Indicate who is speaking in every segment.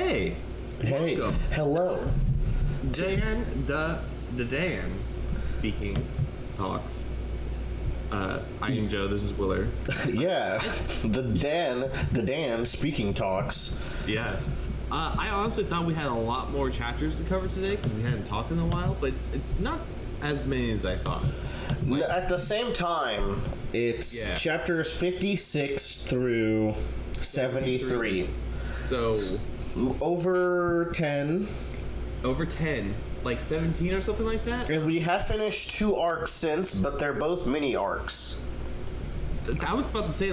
Speaker 1: Hey,
Speaker 2: Hey,
Speaker 1: welcome.
Speaker 2: hello.
Speaker 1: Dan speaking talks. I am Joe. This is Willer.
Speaker 2: Yeah, the Dan speaking talks.
Speaker 1: Yes. I honestly thought we had a lot more chapters to cover today because we hadn't talked in a while, but it's not as many as I thought.
Speaker 2: At the same time, it's chapters 56 through 73.
Speaker 1: So
Speaker 2: over 10.
Speaker 1: over 10, like 17 or something like that.
Speaker 2: And we have finished 2 arcs since, but they're both mini arcs.
Speaker 1: I was about to say,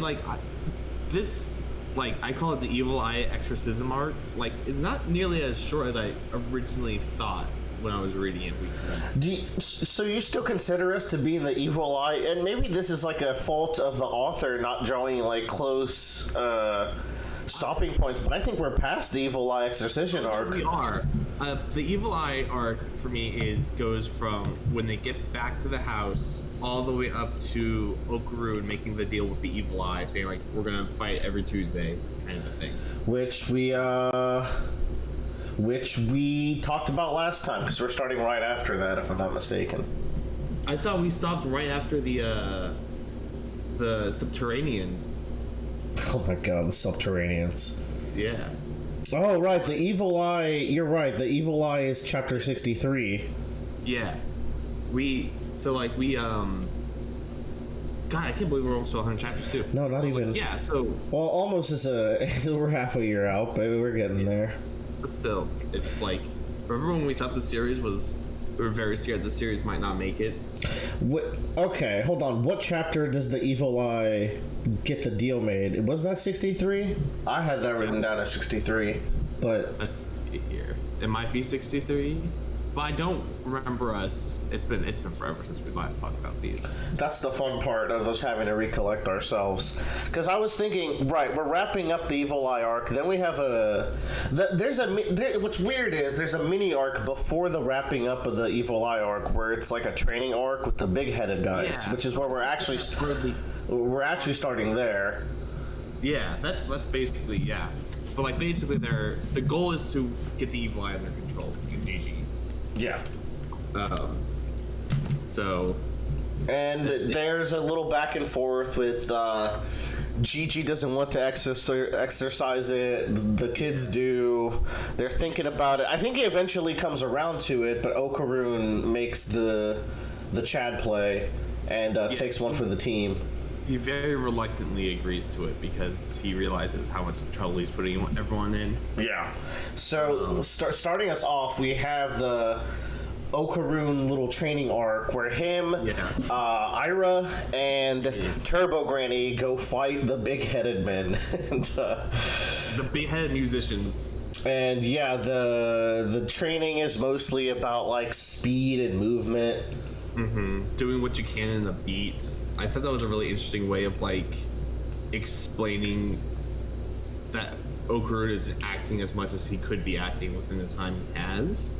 Speaker 1: this, I call it the Evil Eye Exorcism arc, it's not nearly as short as I originally thought when I was reading it.
Speaker 2: So you still consider us to be in the evil eye? And maybe this is like a fault of the author not drawing close stopping points, but I think we're past the evil eye exorcism arc.
Speaker 1: We are. The Evil Eye arc for me goes from when they get back to the house all the way up to Okaru making the deal with the Evil Eye, saying we're gonna fight every Tuesday, kind of a thing.
Speaker 2: Which we talked about last time, because we're starting right after that, if I'm not mistaken.
Speaker 1: I thought we stopped right after the Subterraneans.
Speaker 2: Oh my god, the Subterraneans.
Speaker 1: Yeah.
Speaker 2: Oh, right, the Evil Eye, you're right, the Evil Eye is chapter 63.
Speaker 1: Yeah. God, I can't believe we're almost to 100 chapters too.
Speaker 2: No, not even.
Speaker 1: Yeah, so...
Speaker 2: Well, almost we're half a year out, but we're getting there.
Speaker 1: But still, it's remember when we thought the series was... We were very scared the series might not make it.
Speaker 2: Okay, hold on. What chapter does the Evil Eye get the deal made? Wasn't that 63? I had that written down as 63, but...
Speaker 1: Let's see here. It might be 63, but I don't remember us. It's been forever since we last talked about these.
Speaker 2: That's the fun part of us having to recollect ourselves. Because I was thinking, right, we're wrapping up the Evil Eye arc, then we have what's weird is there's a mini arc before the wrapping up of the Evil Eye arc where it's like a training arc with the big-headed guys, which is where we're actually starting there.
Speaker 1: Yeah, that's basically, yeah. But basically the goal is to get the Evil Eye under control in GG.
Speaker 2: Yeah.
Speaker 1: So...
Speaker 2: And there's a little back and forth with Gigi doesn't want to exercise it. The kids do. They're thinking about it. I think he eventually comes around to it, but Okaroon makes the Chad play and takes one for the team.
Speaker 1: He very reluctantly agrees to it because he realizes how much trouble he's putting everyone in.
Speaker 2: Yeah. So starting us off, we have the Okaroon little training arc where him, Ira, and Turbo Granny go fight the big-headed men.
Speaker 1: The big-headed musicians.
Speaker 2: And yeah, the training is mostly about speed and movement.
Speaker 1: Mm-hmm. Doing what you can in the beat. I thought that was a really interesting way of explaining that Okaru is acting as much as he could be acting within the time he has.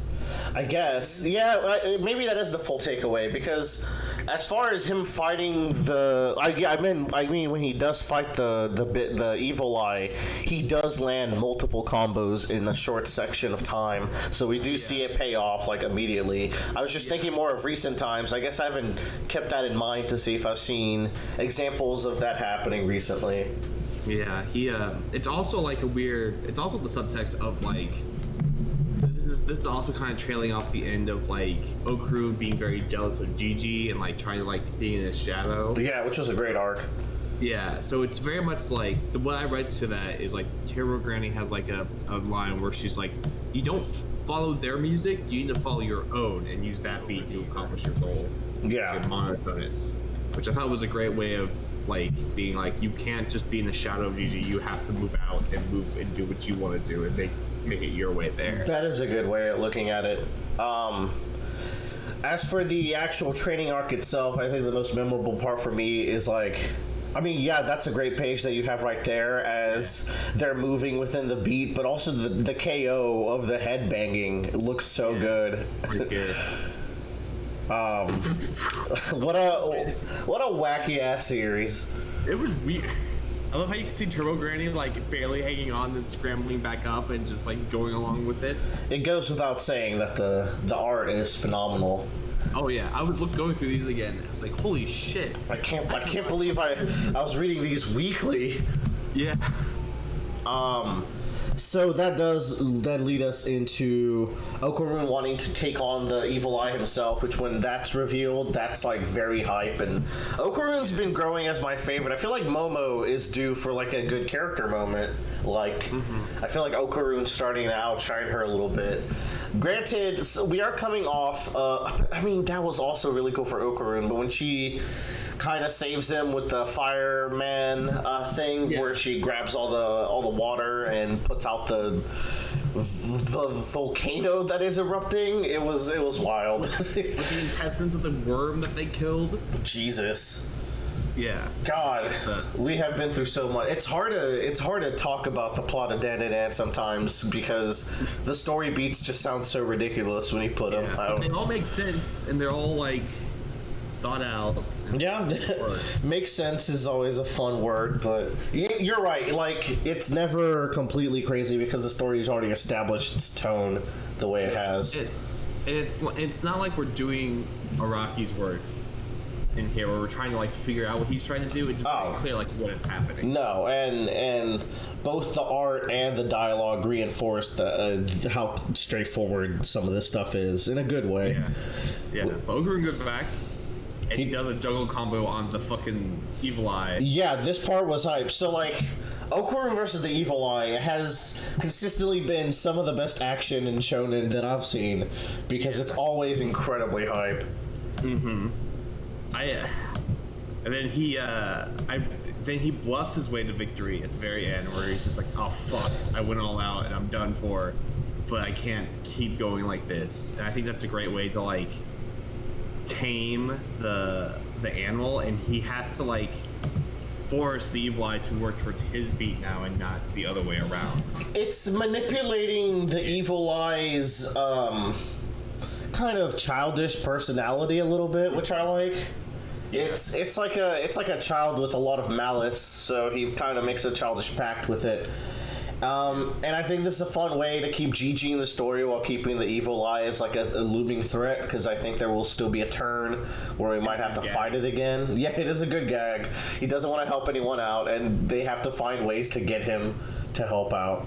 Speaker 2: I guess, yeah. Maybe that is the full takeaway because, as far as him fighting I mean, when he does fight the Evil Eye, he does land multiple combos in a short section of time. So we do see it pay off immediately. I was just thinking more of recent times. I guess I haven't kept that in mind to see if I've seen examples of that happening recently.
Speaker 1: Yeah, it's also it's also the subtext of this is also kind of trailing off the end of Okaru being very jealous of Gigi and trying to be in his shadow.
Speaker 2: Yeah, which was a great arc.
Speaker 1: Yeah, so it's very much what I read to that is Turbo Granny has a line where she's you don't follow their music, you need to follow your own and use that beat to accomplish your goal.
Speaker 2: Yeah.
Speaker 1: Your monotonous, which I thought was a great way of being you can't just be in the shadow of Gigi, you have to move out and move and do what you want to do and make it your way there.
Speaker 2: That is a good way of looking at it. As for the actual training arc itself, I think the most memorable part for me is that's a great page that you have right there as they're moving within the beat, but also the KO of the head banging looks so good.
Speaker 1: Right here.
Speaker 2: What a wacky ass series.
Speaker 1: It was weird. I love how you can see Turbo Granny like barely hanging on, then scrambling back up and just like going along with it.
Speaker 2: It goes without saying that the art is phenomenal.
Speaker 1: Oh yeah, I was going through these again. I was like, holy shit!
Speaker 2: I can't believe I was reading these weekly.
Speaker 1: Yeah.
Speaker 2: So that does then lead us into Okarun wanting to take on the Evil Eye himself, which when that's revealed, that's like very hype. And Okarun's been growing as my favorite. I feel like Momo is due for like a good character moment. Like, I feel like Okarun's starting to outshine her a little bit. Granted, so we are coming off, I mean, that was also really cool for Okarun, but when she kind of saves him with the fireman thing, where she grabs all the water and puts out the volcano that is erupting, it was wild.
Speaker 1: With the intestines of the worm that they killed.
Speaker 2: Jesus.
Speaker 1: Yeah.
Speaker 2: God, we have been through so much. It's hard to talk about the plot of Dandadan sometimes because the story beats just sound so ridiculous when you put them.
Speaker 1: They all make sense and they're all like thought out.
Speaker 2: Yeah, makes sense is always a fun word, but you're right. Like, it's never completely crazy because the story's already established its tone the way it has.
Speaker 1: It's not like we're doing Araki's work in here where we're trying to like figure out what he's trying to do. It's very clear like what is happening.
Speaker 2: No, and both the art and the dialogue reinforce how straightforward some of this stuff is in a good way.
Speaker 1: Yeah. Okarun goes back and he does a juggle combo on the fucking Evil Eye.
Speaker 2: Yeah, this part was hype. So like, Okarun versus the Evil Eye has consistently been some of the best action in shonen that I've seen because it's always incredibly hype.
Speaker 1: And then he bluffs his way to victory at the very end, where he's just like, "Oh fuck, I went all out and I'm done for, but I can't keep going like this." And I think that's a great way to like tame the animal, and he has to like force the Evil Eye to work towards his beat now and not the other way around. It's
Speaker 2: manipulating the Evil Eye's kind of childish personality a little bit, which I like. It's like a child with a lot of malice, so he kind of makes a childish pact with it. And I think this is a fun way to keep GGing the story while keeping the Evil Eye as like a looming threat, because I think there will still be a turn where we might have to fight it again. Yeah, it is a good gag. He doesn't want to help anyone out, and they have to find ways to get him to help out.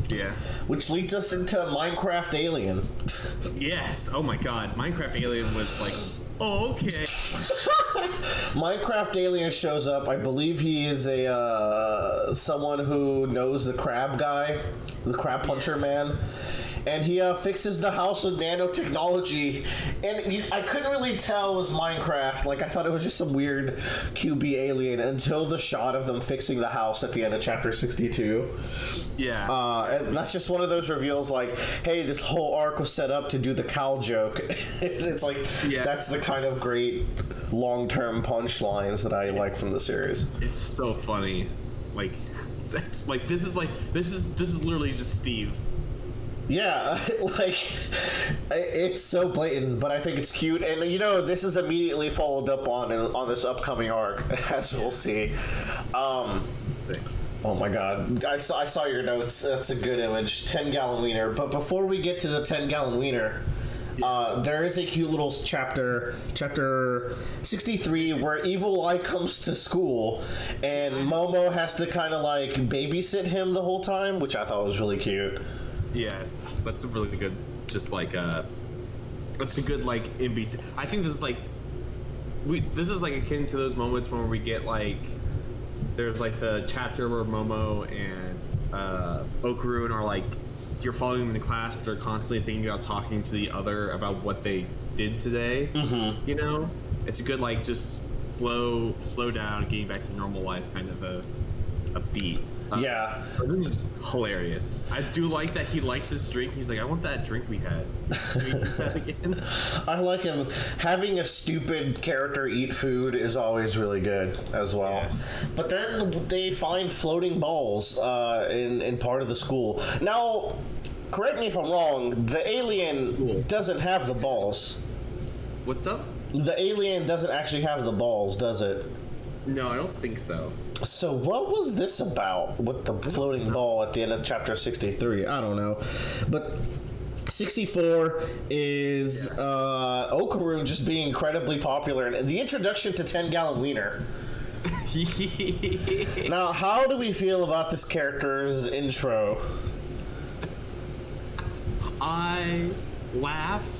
Speaker 1: Yeah.
Speaker 2: Which leads us into Minecraft Alien.
Speaker 1: Yes. Oh my god. Minecraft Alien was like, oh, okay.
Speaker 2: Minecraft Alien shows up. I believe he is someone who knows the crab guy, the crab puncher man. And he fixes the house with nanotechnology. And I couldn't really tell it was Minecraft. Like, I thought it was just some weird QB alien until the shot of them fixing the house at the end of chapter 62.
Speaker 1: Yeah.
Speaker 2: And that's just one of those reveals like, hey, this whole arc was set up to do the cow joke. It's like, that's the kind of great long-term punchlines that I like from the series.
Speaker 1: It's so funny. Like, it's like this is literally just Steve.
Speaker 2: Yeah, like, it's so blatant, but I think it's cute, and this is immediately followed up on this upcoming arc, as we'll see. Oh my god, I saw your notes. That's a good image. 10-gallon wiener. But before we get to the 10-gallon wiener, there is a cute little chapter 63, where Evil Eye comes to school, and Momo has to kind of like babysit him the whole time, which I thought was really cute.
Speaker 1: Yes, that's a really good, just like that's a good like in between. I think this is like this is like akin to those moments when we get like there's like the chapter where Momo and Okarun are like, you're following them in the class, but they're constantly thinking about talking to the other about what they did today. Mm-hmm. It's a good like just slow down, getting back to normal life kind of a beat.
Speaker 2: Yeah.
Speaker 1: This is hilarious. I do like that he likes this drink. He's like, I want that drink we had. Can we do that again?
Speaker 2: I like him. Having a stupid character eat food is always really good as well. Yes. But then they find floating balls in part of the school. Now, correct me if I'm wrong, the alien doesn't have the balls.
Speaker 1: What's up?
Speaker 2: The alien doesn't actually have the balls, does it?
Speaker 1: No, I don't think so.
Speaker 2: So what was this about with the floating ball at the end of chapter 63? I don't know. But 64 is Okaroon just being incredibly popular, and the introduction to 10-gallon wiener. Now, how do we feel about this character's intro?
Speaker 1: I laughed,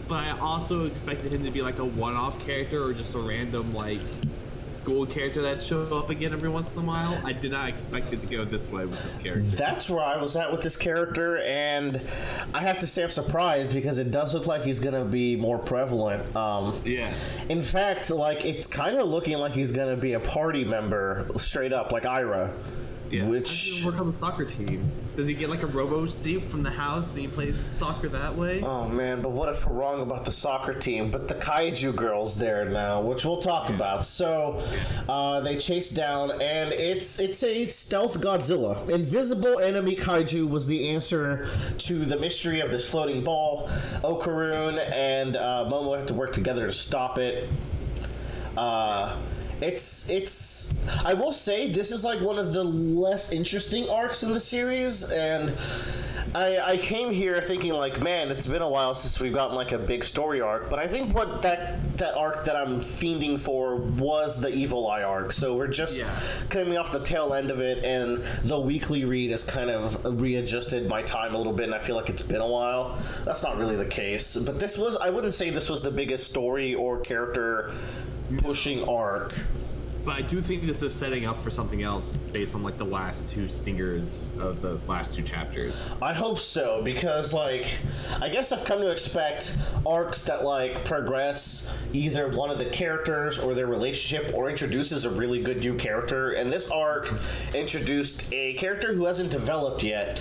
Speaker 1: but I also expected him to be like a one-off character or just a random like gold character that show up again every once in a while. I did not expect it to go this way with this character.
Speaker 2: That's where I was at with this character, and I have to say I'm surprised because it does look like he's gonna be more prevalent.
Speaker 1: Yeah.
Speaker 2: In fact, like it's kind of looking like he's gonna be a party member straight up, like Ira.
Speaker 1: Yeah.
Speaker 2: Which
Speaker 1: work on the soccer team. Does he get like a robo suit from the house and he plays soccer that way?
Speaker 2: Oh man, but what if we're wrong about the soccer team? But the kaiju girl's there now, which we'll talk about. So they chase down, and it's a stealth Godzilla. Invisible enemy kaiju was the answer to the mystery of this floating ball. Okaroon and Momo have to work together to stop it. It's I will say this is like one of the less interesting arcs in the series, and I came here thinking like, man, it's been a while since we've gotten like a big story arc, but I think what that arc that I'm fiending for was the Evil Eye arc. So we're just coming off the tail end of it, and the weekly read has kind of readjusted my time a little bit, and I feel like it's been a while. That's not really the case, but this was, I wouldn't say this was the biggest story or character pushing arc.
Speaker 1: But I do think this is setting up for something else based on like the last two stingers of the last two chapters.
Speaker 2: I hope so, because like I guess I've come to expect arcs that like progress either one of the characters or their relationship or introduces a really good new character, and this arc introduced a character who hasn't developed yet.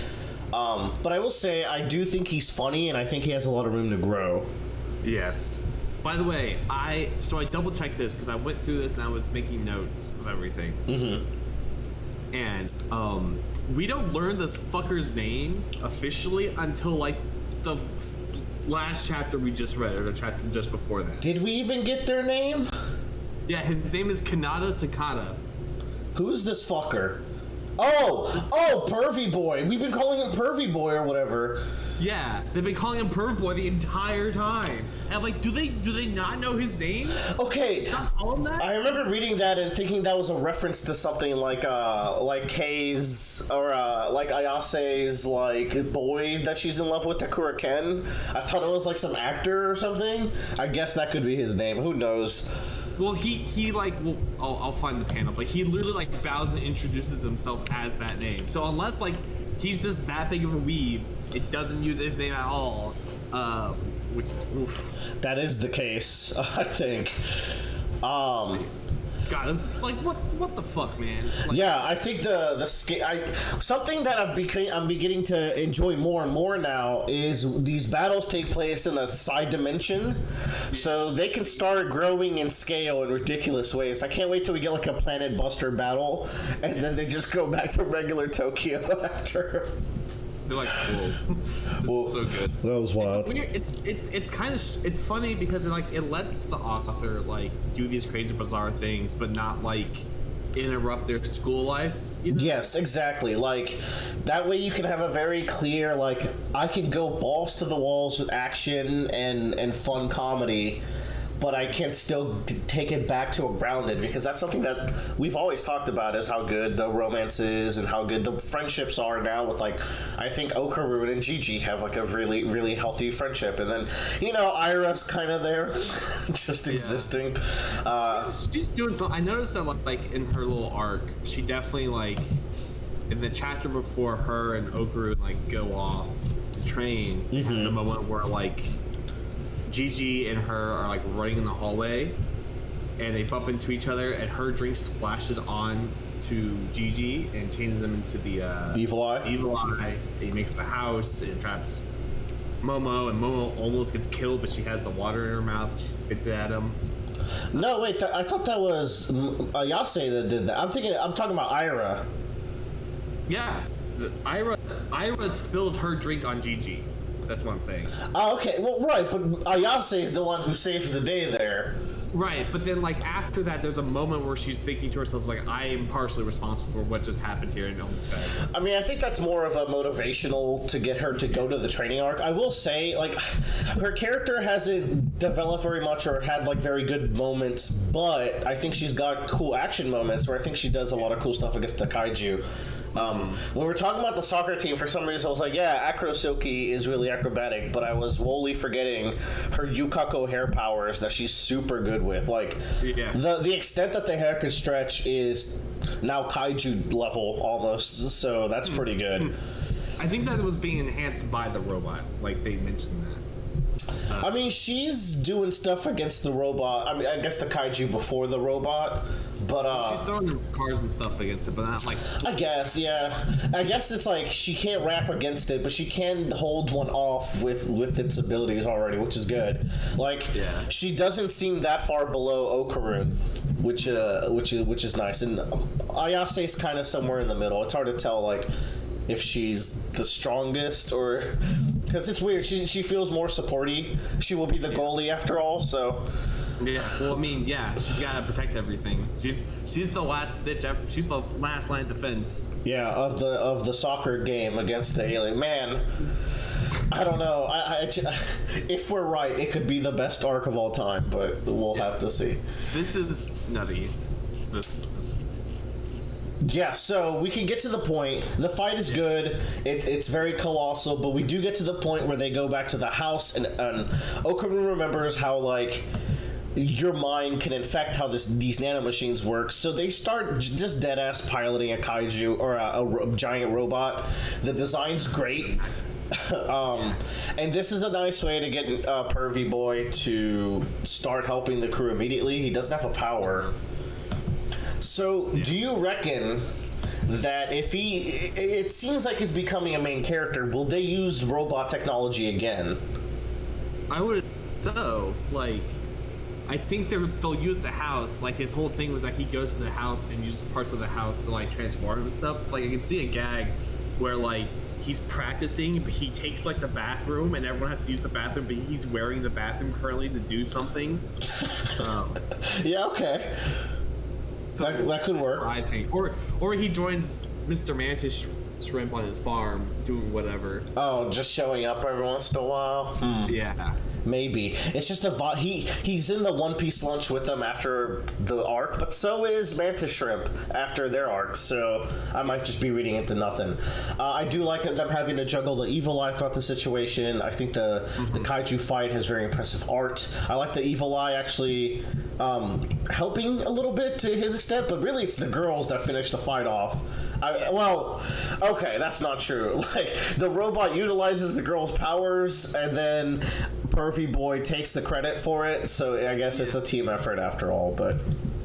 Speaker 2: But I will say I do think he's funny, and I think he has a lot of room to grow.
Speaker 1: Yes. By the way, I double checked this because I went through this and I was making notes of everything. Mm-hmm. And we don't learn this fucker's name officially until like the last chapter we just read, or the chapter just before that.
Speaker 2: Did we even get their name?
Speaker 1: Yeah, his name is Kanata Sakata.
Speaker 2: Who's this fucker? Oh, Pervy Boy. We've been calling him Pervy Boy or whatever.
Speaker 1: Yeah, they've been calling him Perv Boy the entire time. And I'm like, do they not know his name?
Speaker 2: Okay.
Speaker 1: Not call him that?
Speaker 2: I remember reading that and thinking that was a reference to something like Kei's or like Ayase's like boy that she's in love with, Takura Ken. I thought it was like some actor or something. I guess that could be his name. Who knows?
Speaker 1: Well, he like, well, I'll find the panel, but he literally like bows and introduces himself as that name. So unless like he's just that big of a weeb, it doesn't use his name at all, which is oof.
Speaker 2: That is the case, I think.
Speaker 1: God, it's like what the fuck, man? Like,
Speaker 2: yeah, I think something that I'm beginning to enjoy more and more now is these battles take place in a side dimension, so they can start growing in scale in ridiculous ways. I can't wait till we get like a Planet Buster battle, and then they just go back to regular Tokyo after.
Speaker 1: They're like, whoa, this is so good.
Speaker 2: That was wild.
Speaker 1: It's kind of it's funny because it lets the author like do these crazy bizarre things, but not like interrupt their school life. You know?
Speaker 2: Yes, exactly. Like that way you can have a very clear like I can go balls to the walls with action and fun comedy, but I can still take it back to a grounded, because that's something that we've always talked about, is how good the romance is and how good the friendships are now with, like, I think Okaroon and Gigi have, like, a really, really healthy friendship. And then, you know, Ira's kind of there, just existing.
Speaker 1: She's doing something. I noticed that, like, in her little arc, she definitely, like, in the chapter before her and Okaroon, like, go off to train, the moment where, like, Gigi and her are like running in the hallway, and they bump into each other, and her drink splashes on to Gigi and changes him into the
Speaker 2: Evil Eye.
Speaker 1: Evil Eye. He makes the house and traps Momo, and Momo almost gets killed, but she has the water in her mouth. And she spits it at him.
Speaker 2: No, wait. I thought that was Ayase that did that. I'm talking about Ira.
Speaker 1: Yeah, Ira spills her drink on Gigi. That's what I'm saying.
Speaker 2: Oh, okay. Well, right, but Ayase is the one who saves the day there.
Speaker 1: Right, but then like after that, there's a moment where she's thinking to herself like, I am partially responsible for what just happened here in Elm Sky.
Speaker 2: I mean, I think that's more of a motivational to get her to go to the training arc. I will say, like, her character hasn't developed very much or had like very good moments, but I think she's got cool action moments where I think she does a lot of cool stuff against the kaiju. When we're talking about the soccer team, for some reason I was like, yeah, Acro Silky is really acrobatic, but I was wholly forgetting her Yukako hair powers that she's super good with. Like, the extent that the hair can stretch is now kaiju level almost, so that's pretty good.
Speaker 1: I think that was being enhanced by the robot, like they mentioned that.
Speaker 2: I mean, she's doing stuff against the robot. I mean, against the kaiju before the robot, but
Speaker 1: she's throwing cars and stuff against it, but not like.
Speaker 2: I guess, yeah. I guess it's like she can't rap against it, but she can hold one off with its abilities already, which is good. Like, she doesn't seem that far below Okarun, which is nice. And Ayase's kind of somewhere in the middle. It's hard to tell, like, if she's the strongest or because it's weird. She feels more supporty. She will be the goalie after all, so.
Speaker 1: Yeah, well, I mean, yeah, she's got to protect everything. She's the last ditch. She's the last line of defense.
Speaker 2: Yeah, of the soccer game against the alien. Man, I don't know. If we're right, it could be the best arc of all time, but we'll have to see.
Speaker 1: This is nutty.
Speaker 2: Yeah, so we can get to the point. The fight is good. It's very colossal, but we do get to the point where they go back to the house, and Okarun remembers how, like, your mind can infect how these nanomachines work. So they start just dead-ass piloting a kaiju, or a giant robot. The design's great. And this is a nice way to get Pervy Boy to start helping the crew immediately. He doesn't have a power. So, do you reckon that if it seems like he's becoming a main character, will they use robot technology again?
Speaker 1: I would so, like, I think they'll use the house. Like, his whole thing was like he goes to the house and uses parts of the house to, like, transform and stuff. Like, I can see a gag where, like, he's practicing, but he takes, like, the bathroom and everyone has to use the bathroom, but he's wearing the bathroom currently to do something.
Speaker 2: Yeah, okay. So that could work.
Speaker 1: I think, or he joins Mr. Mantis Shrimp on his farm doing whatever.
Speaker 2: Oh, just showing up every once in a while.
Speaker 1: Yeah,
Speaker 2: maybe it's just he's in the One Piece lunch with them after the arc, but so is Mantis Shrimp after their arc. So I might just be reading into nothing. I do like them having to juggle the evil eye throughout the situation. I think the kaiju fight has very impressive art. I like the evil eye actually helping a little bit to his extent, but really it's the girls that finish the fight off. Well, okay, that's not true. Like, the robot utilizes the girl's powers, and then Pervy Boy takes the credit for it, so I guess it's a team effort after all, but...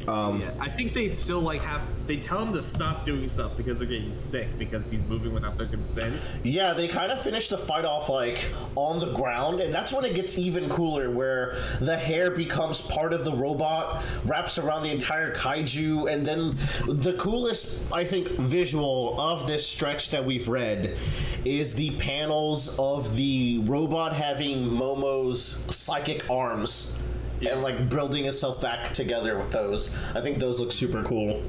Speaker 1: I think they still, like, they tell him to stop doing stuff because they're getting sick because he's moving without their consent.
Speaker 2: Yeah, they kind of finish the fight off, like, on the ground, and that's when it gets even cooler, where the hair becomes part of the robot, wraps around the entire kaiju, and then the coolest, I think, visual of this stretch that we've read is the panels of the robot having Momo's psychic arms. And, like, building itself back together with those. I think those look super cool.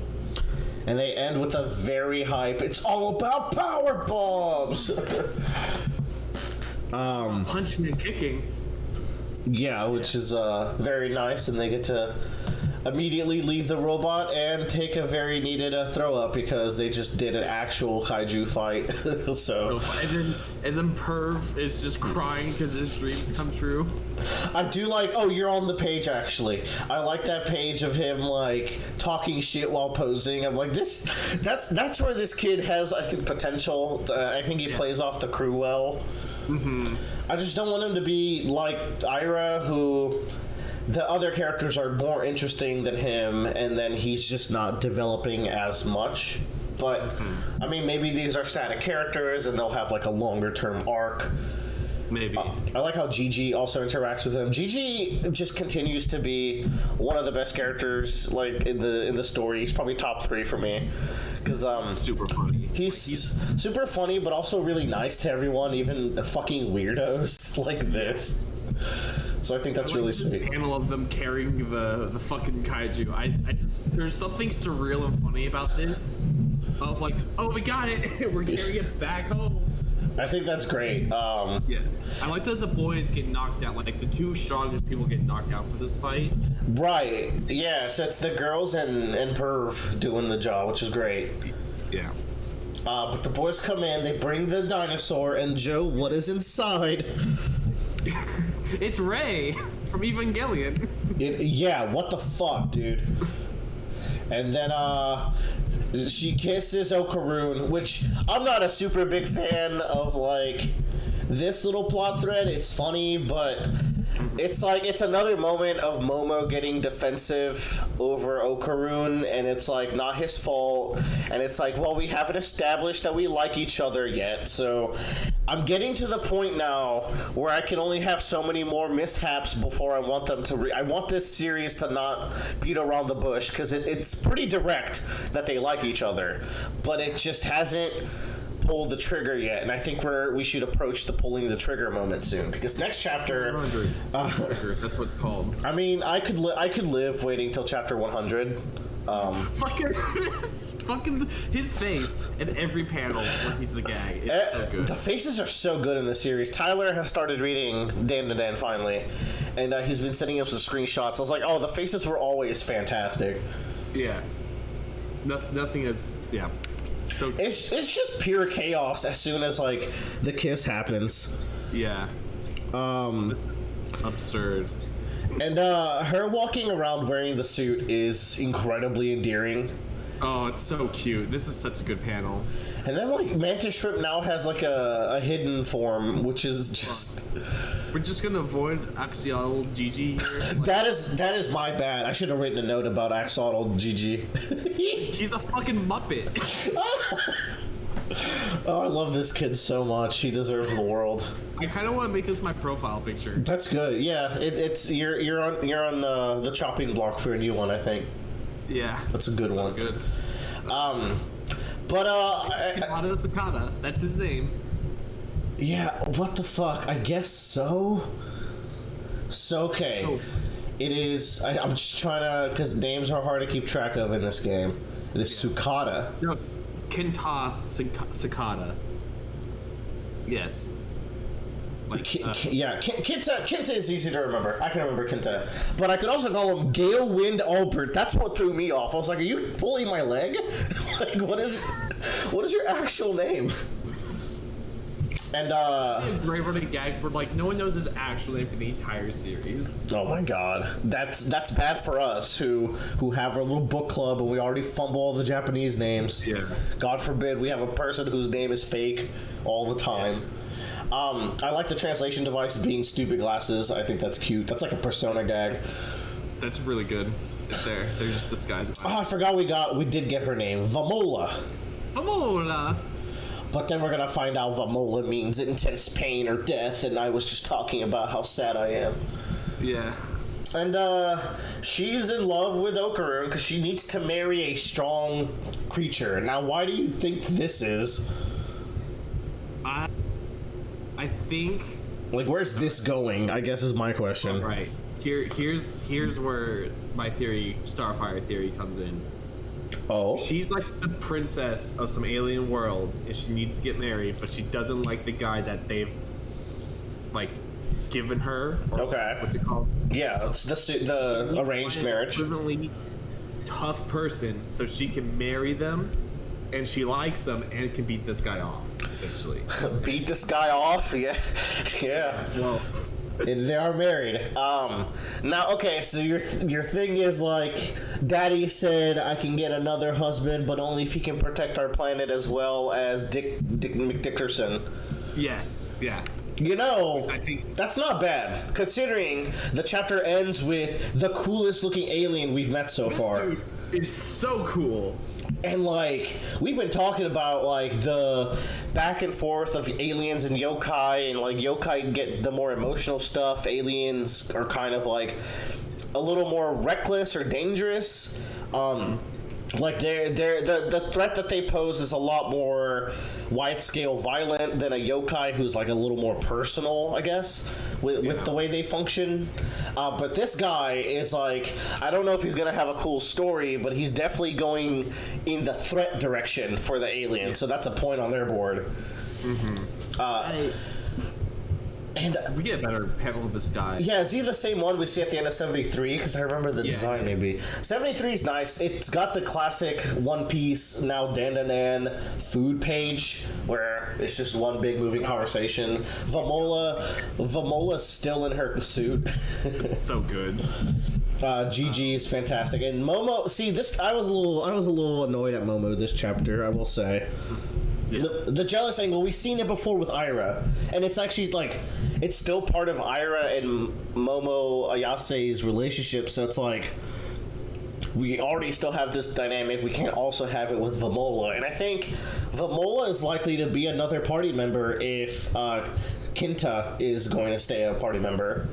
Speaker 2: And they end with a very hype, it's all about power bombs!
Speaker 1: Punching and kicking.
Speaker 2: Yeah, which is very nice, and they get to immediately leave the robot and take a very needed throw up because they just did an actual kaiju fight. So
Speaker 1: and then Perv is just crying because his dreams come true.
Speaker 2: I do like. Oh, you're on the page actually. I like that page of him like talking shit while posing. I'm like this. That's where this kid has, I think, potential. I think he plays off the crew well. Mm-hmm. I just don't want him to be like Ira, who. The other characters are more interesting than him, and then he's just not developing as much. But, I mean, maybe these are static characters, and they'll have, like, a longer-term arc.
Speaker 1: Maybe.
Speaker 2: I like how Gigi also interacts with him. Gigi just continues to be one of the best characters, like, in the story. He's probably top 3 for me. Because,
Speaker 1: super funny.
Speaker 2: He's super funny, but also really nice to everyone, even fucking weirdos like this. So I think that's
Speaker 1: I like
Speaker 2: really
Speaker 1: this
Speaker 2: sweet.
Speaker 1: panel of them carrying the fucking kaiju. I just there's something surreal and funny about this. Of like, oh, we got it. We're carrying it back home.
Speaker 2: I think that's great.
Speaker 1: Yeah, I like that the boys get knocked out. Like the two strongest people get knocked out for this fight.
Speaker 2: Right. Yeah. So it's the girls and Perv doing the job, which is great.
Speaker 1: Yeah.
Speaker 2: But the boys come in. They bring the dinosaur, and Joe, what is inside?
Speaker 1: It's Ray from Evangelion.
Speaker 2: Yeah. What the fuck, dude? And then she kisses Okaroon, which I'm not a super big fan of, like, this little plot thread. It's funny, but it's like, it's another moment of Momo getting defensive over Okaroon, and it's like not his fault, and it's like, well, we haven't established that we like each other yet, so I'm getting to the point now where I can only have so many more mishaps before I want them to I want this series to not beat around the bush, because it's pretty direct that they like each other, but it just hasn't pulled the trigger yet, and I think we should approach the pulling the trigger moment soon, because next chapter,
Speaker 1: that's what it's called.
Speaker 2: I mean, I could live waiting till chapter 100.
Speaker 1: Fucking his face in every panel where he's a gag. It's so good.
Speaker 2: The faces are so good in the series. Tyler has started reading Dandadan finally, and he's been sending up some screenshots. I was like, oh, the faces were always fantastic.
Speaker 1: Yeah. Nothing is. Yeah. So
Speaker 2: It's just pure chaos as soon as, like, the kiss happens.
Speaker 1: yeah. This is absurd.
Speaker 2: And her walking around wearing the suit is incredibly endearing.
Speaker 1: Oh, it's so cute. This is such a good panel.
Speaker 2: And then, like, Mantis Shrimp now has, like, a hidden form, which is just...
Speaker 1: We're just gonna avoid Axial GG here. Like,
Speaker 2: That is my bad. I should have written a note about Axolotl GG.
Speaker 1: he's a fucking Muppet.
Speaker 2: Oh, I love this kid so much. He deserves the world.
Speaker 1: I kind of want to make this my profile picture.
Speaker 2: That's good. Yeah, it's you're on the chopping block for a new one, I think.
Speaker 1: Yeah.
Speaker 2: That's a good one.
Speaker 1: Good.
Speaker 2: But
Speaker 1: Sakata. That's his name.
Speaker 2: yeah, what the fuck? I guess so. So okay.
Speaker 1: Oh.
Speaker 2: It is. I'm just trying to, because names are hard to keep track of in this game. It is Sukata.
Speaker 1: No, Kenta Sakata. Yes. Like,
Speaker 2: Kenta is easy to remember. I can remember Kenta. But I could also call him Gale Wind Albert. That's what threw me off. I was like, are you pulling my leg? Like, what is your actual name? And
Speaker 1: Great running gag where like no one knows his actual name for the entire series.
Speaker 2: oh my god, that's bad for us who have our little book club and we already fumble all the Japanese names.
Speaker 1: Yeah.
Speaker 2: God forbid we have a person whose name is fake all the time. I like the translation device being stupid glasses. I think that's cute. That's like a Persona gag.
Speaker 1: That's really good. It's there. They're just disguised.
Speaker 2: Oh, I forgot we did get her name, Vamola.
Speaker 1: Vamola.
Speaker 2: But then we're gonna find out Vamola means intense pain or death, and I was just talking about how sad I am.
Speaker 1: Yeah.
Speaker 2: And she's in love with Okaroon because she needs to marry a strong creature. Now, why do you think this is?
Speaker 1: I think.
Speaker 2: Like, where's this going? I guess is my question.
Speaker 1: Right. Here's where my theory, Starfire theory, comes in.
Speaker 2: Oh.
Speaker 1: She's like the princess of some alien world, and she needs to get married, but she doesn't like the guy that they've like given her.
Speaker 2: Okay.
Speaker 1: What's it called?
Speaker 2: Yeah, it's the arranged marriage.
Speaker 1: Equivalently tough person, so she can marry them, and she likes them, and can beat this guy off. Essentially.
Speaker 2: Beat this guy off? Yeah. Yeah.
Speaker 1: Well.
Speaker 2: They are married. Now, okay, so your thing is like, Daddy said I can get another husband, but only if he can protect our planet as well as Dick McDickerson.
Speaker 1: Yes. Yeah.
Speaker 2: You know,
Speaker 1: I think
Speaker 2: that's not bad, considering the chapter ends with the coolest looking alien we've met so far.
Speaker 1: Dude is so cool.
Speaker 2: And, like, we've been talking about, like, the back and forth of aliens and yokai, and, like, yokai get the more emotional stuff. Aliens are kind of, like, a little more reckless or dangerous. Like the threat that they pose is a lot more wide scale violent than a yokai who's like a little more personal, I guess, with the way they function. But this guy is like, I don't know if he's gonna have a cool story, but he's definitely going in the threat direction for the aliens. So that's a point on their board. And
Speaker 1: we get a better panel with this guy.
Speaker 2: Yeah, is he the same one we see at the end of 73? Because I remember the design, maybe. 73 is nice. It's got the classic One Piece, now Dandadan food page, where it's just one big moving conversation. Vamola's still in her suit.
Speaker 1: It's so good.
Speaker 2: Gigi is fantastic. And Momo, see, this, I was a little annoyed at Momo this chapter, I will say. Yeah. The jealous angle, we've seen it before with Ira, and it's actually like, it's still part of Ira and Momo Ayase's relationship, so it's like, we already still have this dynamic, we can't also have it with Vamola, and I think Vamola is likely to be another party member if Kinta is going to stay a party member.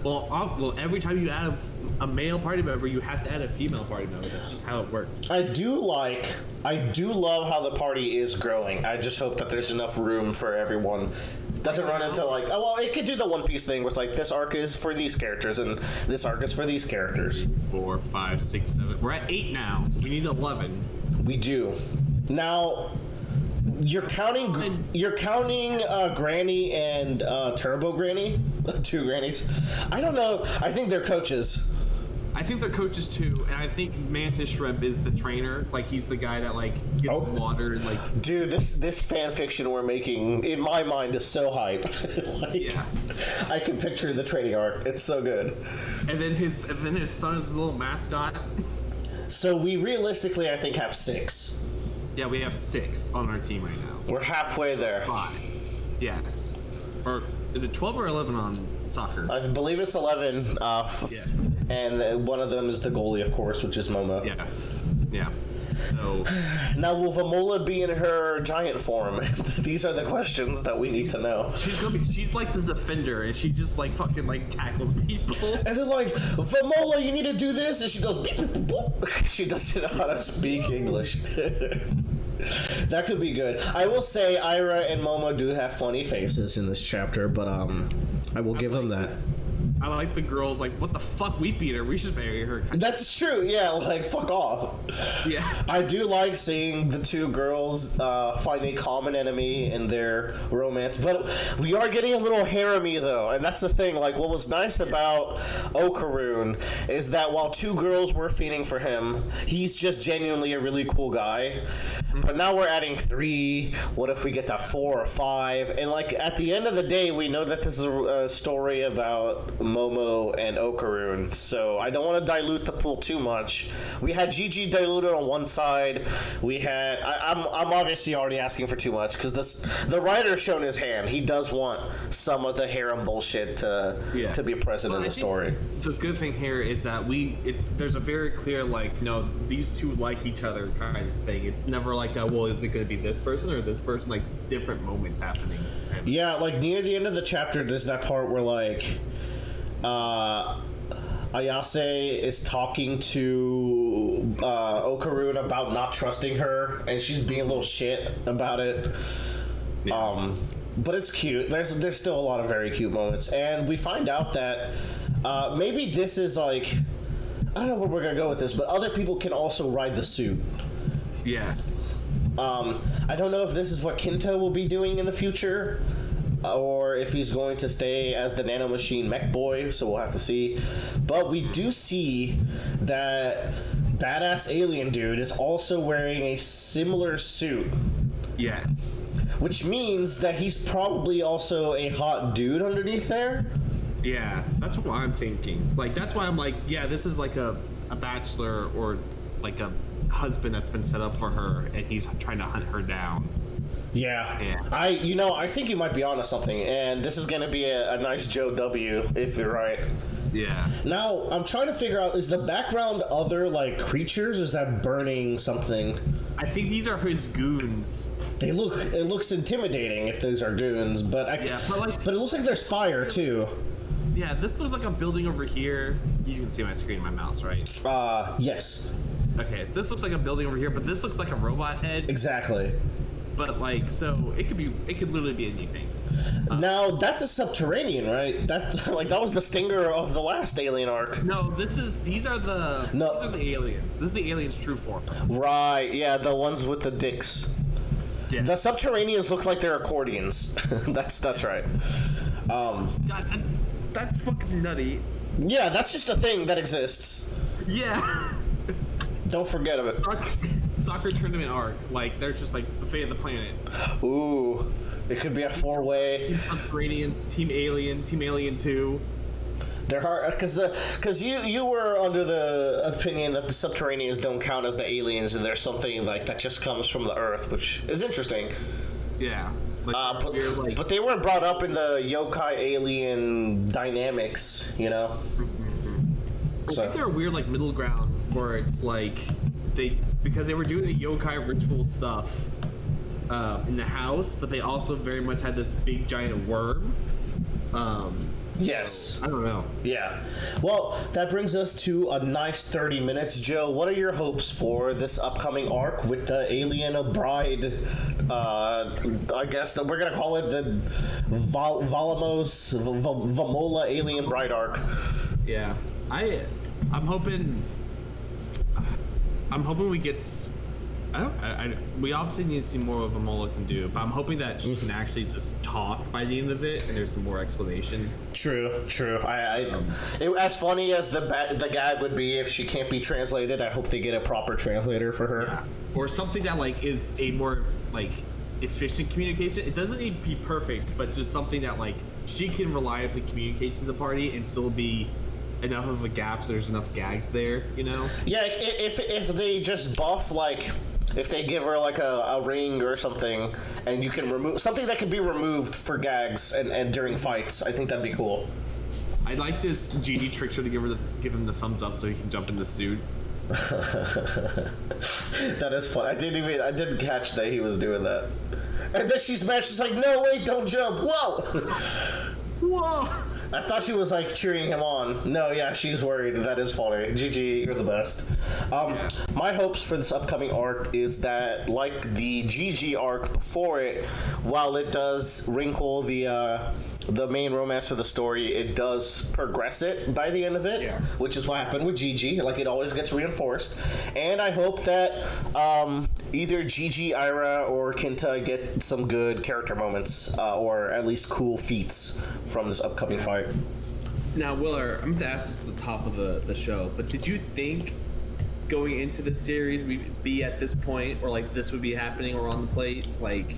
Speaker 1: Well, every time you add a male party member, you have to add a female party member. That's just how it works.
Speaker 2: I do love how the party is growing. I just hope that there's enough room for everyone. Doesn't run into like, oh, well, it could do the One Piece thing where it's like, this arc is for these characters and this arc is for these characters.
Speaker 1: 4, 5, 6, 7. We're at 8 now. We need 11.
Speaker 2: We do. Now, you're counting Granny and Turbo Granny? Two Grannies. I don't know. I think they're coaches.
Speaker 1: I think they're coaches too, and I think Mantis Shrimp is the trainer. Like, he's the guy that like gets water and like.
Speaker 2: Dude, this fan fiction we're making in my mind is so hype. Like, yeah, I can picture the training arc. It's so good.
Speaker 1: And then his son is a little mascot.
Speaker 2: So we realistically, I think, have 6.
Speaker 1: Yeah, we have 6 on our team right now.
Speaker 2: We're halfway there.
Speaker 1: 5. Yes. Or is it 12 or 11 on soccer?
Speaker 2: I believe it's 11. And one of them is the goalie, of course, which is Momo.
Speaker 1: Yeah. Yeah. So
Speaker 2: now, will Vamola be in her giant form? These are the questions that we need to know.
Speaker 1: She's like the defender, and she just like fucking like tackles people.
Speaker 2: And they're like, Vamola, you need to do this, and she goes beep, beep, beep, beep. She doesn't know how to speak English. That could be good. I will say Ira and Momo do have funny faces in this chapter, but I will give them that.
Speaker 1: I like the girls like, what the fuck, we beat her, we should marry her.
Speaker 2: That's true, yeah, like, fuck off.
Speaker 1: Yeah.
Speaker 2: I do like seeing the two girls find a common enemy in their romance, but we are getting a little harem-y, though, and that's the thing. Like, what was nice about Okaroon is that while 2 girls were fiending for him, he's just genuinely a really cool guy. But now we're adding 3. What if we get to 4 or 5? And, like, at the end of the day, we know that this is a story about Momo and Okaroon, so I don't want to dilute the pool too much. We had Gigi diluted on one side. We had I'm obviously already asking for too much because the writer's shown his hand. He does want some of the harem bullshit to be present in the story.
Speaker 1: The good thing here is that there's a very clear like, no, these two like each other kind of thing. It's never like, well, is it going to be this person or this person? Like different moments happening.
Speaker 2: Yeah, like near the end of the chapter, there's that part where like Ayase is talking to Okaroon about not trusting her, and she's being a little shit about it. Yeah. But it's cute. There's still a lot of very cute moments, and we find out that maybe this is like, I don't know where we're gonna go with this, but other people can also ride the suit.
Speaker 1: Yes.
Speaker 2: I don't know if this is what Kinta will be doing in the future, or if he's going to stay as the nanomachine mech boy, so we'll have to see. But we do see that badass alien dude is also wearing a similar suit.
Speaker 1: Yes.
Speaker 2: Which means that he's probably also a hot dude underneath there.
Speaker 1: Yeah, that's what I'm thinking. Like, that's why I'm like, yeah, this is like a bachelor or like a husband that's been set up for her, and he's trying to hunt her down.
Speaker 2: Yeah. I think you might be onto something, and this is going to be a nice Joe W, if you're right.
Speaker 1: Yeah.
Speaker 2: Now, I'm trying to figure out, is the background other, like, creatures, or is that burning something?
Speaker 1: I think these are his goons.
Speaker 2: It looks intimidating if those are goons, but it looks like there's fire, too.
Speaker 1: Yeah, this looks like a building over here. You can see my screen and my mouse, right?
Speaker 2: Yes.
Speaker 1: okay, this looks like a building over here, but this looks like a robot head.
Speaker 2: Exactly.
Speaker 1: But like, so it could literally be anything.
Speaker 2: Now that's a subterranean, right? That was the stinger of the last Alien arc.
Speaker 1: No, these are the aliens. This is the aliens' true form.
Speaker 2: Right? Yeah, the ones with the dicks.
Speaker 1: Yeah.
Speaker 2: The subterraneans look like they're accordions. that's right.
Speaker 1: God, that's fucking nutty.
Speaker 2: Yeah, that's just a thing that exists.
Speaker 1: Yeah.
Speaker 2: Don't forget of it.
Speaker 1: Soccer tournament arc. Like, they're just like the fate of the planet.
Speaker 2: Ooh, it could be a 4-way.
Speaker 1: Team Subterraneans, Team Alien 2.
Speaker 2: They're hard because you were under the opinion that the subterraneans don't count as the aliens, and there's something like that just comes from the Earth, which is interesting.
Speaker 1: Yeah. Like,
Speaker 2: but they weren't brought up in the yokai alien dynamics, you know.
Speaker 1: I think they're a weird like middle ground where it's like because they were doing the yokai ritual stuff in the house, but they also very much had this big giant worm.
Speaker 2: Yes.
Speaker 1: So, I don't know.
Speaker 2: Yeah. Well, that brings us to a nice 30 minutes. Joe, what are your hopes for this upcoming arc with the Alien Bride? I guess that we're going to call it the Vamola Alien Bride arc.
Speaker 1: Yeah. I'm hoping we get. We obviously need to see more of what Mola can do, but I'm hoping that she can actually just talk by the end of it, and there's some more explanation.
Speaker 2: True. As funny as the gag would be if she can't be translated, I hope they get a proper translator for her.
Speaker 1: Yeah. Or something that like is a more like efficient communication. It doesn't need to be perfect, but just something that like she can reliably communicate to the party and still be enough of a gap so there's enough gags there, you know?
Speaker 2: Yeah, if they just buff, like, if they give her, like, a ring or something, and you can remove... Something that can be removed for gags and during fights, I think that'd be cool.
Speaker 1: I'd like this GG trickster to give him the thumbs up so he can jump in the suit.
Speaker 2: That is fun. I didn't catch that he was doing that. And then she's mad, she's like, no, wait, don't jump. Whoa!
Speaker 1: Whoa!
Speaker 2: I thought she was like cheering him on. No, yeah, she's worried. That is funny. GG, you're the best. My hopes for this upcoming arc is that, like the GG arc before it, while it does wrinkle the main romance of the story, it does progress it by the end of it, which is what happened with GG. Like, it always gets reinforced. And I hope that either GG, Ira, or Kinta get some good character moments, or at least cool feats from this upcoming fight.
Speaker 1: Now, Willer, I'm going to ask this at the top of the show, but did you think going into this series we'd be at this point, or like this would be happening or on the plate? Like,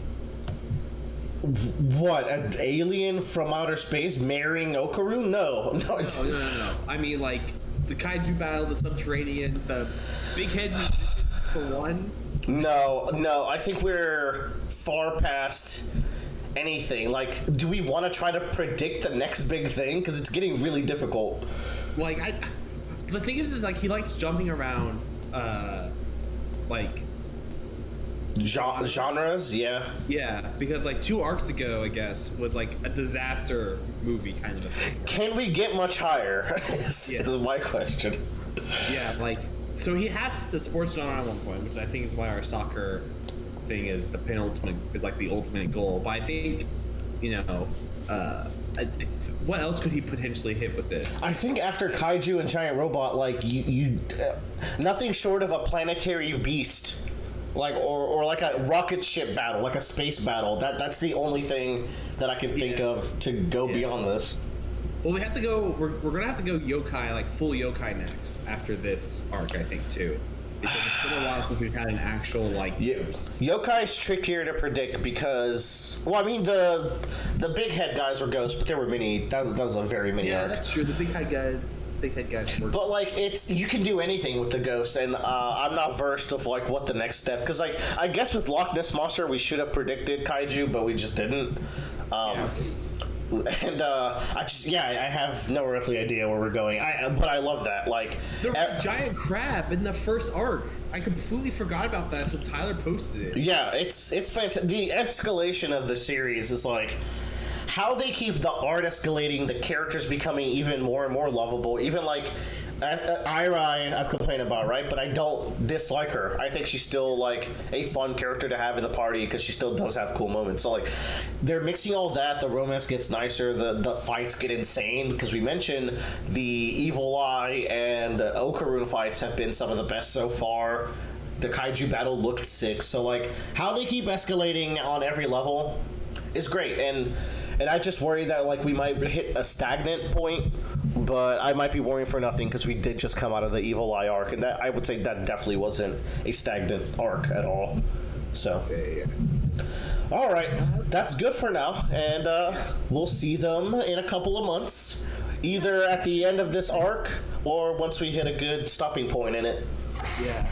Speaker 2: what, an alien from outer space marrying Okaru? No.
Speaker 1: I mean, like, the kaiju battle, the subterranean, the big head musicians for one.
Speaker 2: No, I think we're far past anything. Like, do we want to try to predict the next big thing? Because it's getting really difficult.
Speaker 1: Like, the thing is like, he likes jumping around, like...
Speaker 2: Genres, yeah.
Speaker 1: Yeah, because like 2 arcs ago, I guess, was like a disaster movie kind of a thing.
Speaker 2: Can we get much higher? This is my question.
Speaker 1: Yeah, like, so he has the sports genre at one point, which I think is why our soccer thing is the penultimate, is like the ultimate goal. But I think, you know, what else could he potentially hit with this?
Speaker 2: I think after kaiju and giant robot, like you nothing short of a planetary beast. Like, or like a rocket ship battle, like a space battle. That's the only thing that I can think of to go beyond this.
Speaker 1: Well, we have to go. We're gonna have to go yokai, like full yokai next after this arc, I think too, because it's been a while since we've had an actual like ghost.
Speaker 2: Yokai is trickier to predict because, well, I mean the big head guys were ghosts, but there were many. That was a very mini arc.
Speaker 1: Yeah, that's true. The big head guys.
Speaker 2: But like, it's, you can do anything with the ghost, and I'm not versed of like what the next step, because like I guess with Loch Ness Monster we should have predicted kaiju, but we just didn't. And I have no earthly idea where we're going. But I love that. Like,
Speaker 1: there was a giant crab in the first arc. I completely forgot about that until Tyler posted it.
Speaker 2: Yeah, it's fantastic. The escalation of the series is like, how they keep the art escalating, the characters becoming even more and more lovable. Even like Irai, I've complained about, right? But I don't dislike her. I think she's still like a fun character to have in the party because she still does have cool moments. So like, they're mixing all that. The romance gets nicer. The fights get insane because we mentioned the Evil Eye and Okarun fights have been some of the best so far. The kaiju battle looked sick. So like, how they keep escalating on every level is great. And I just worry that like we might hit a stagnant point, but I might be worrying for nothing because we did just come out of the Evil Eye arc, and that I would say that definitely wasn't a stagnant arc at all. So, all right, that's good for now, and we'll see them in a couple of months, either at the end of this arc or once we hit a good stopping point in it.
Speaker 1: Yeah.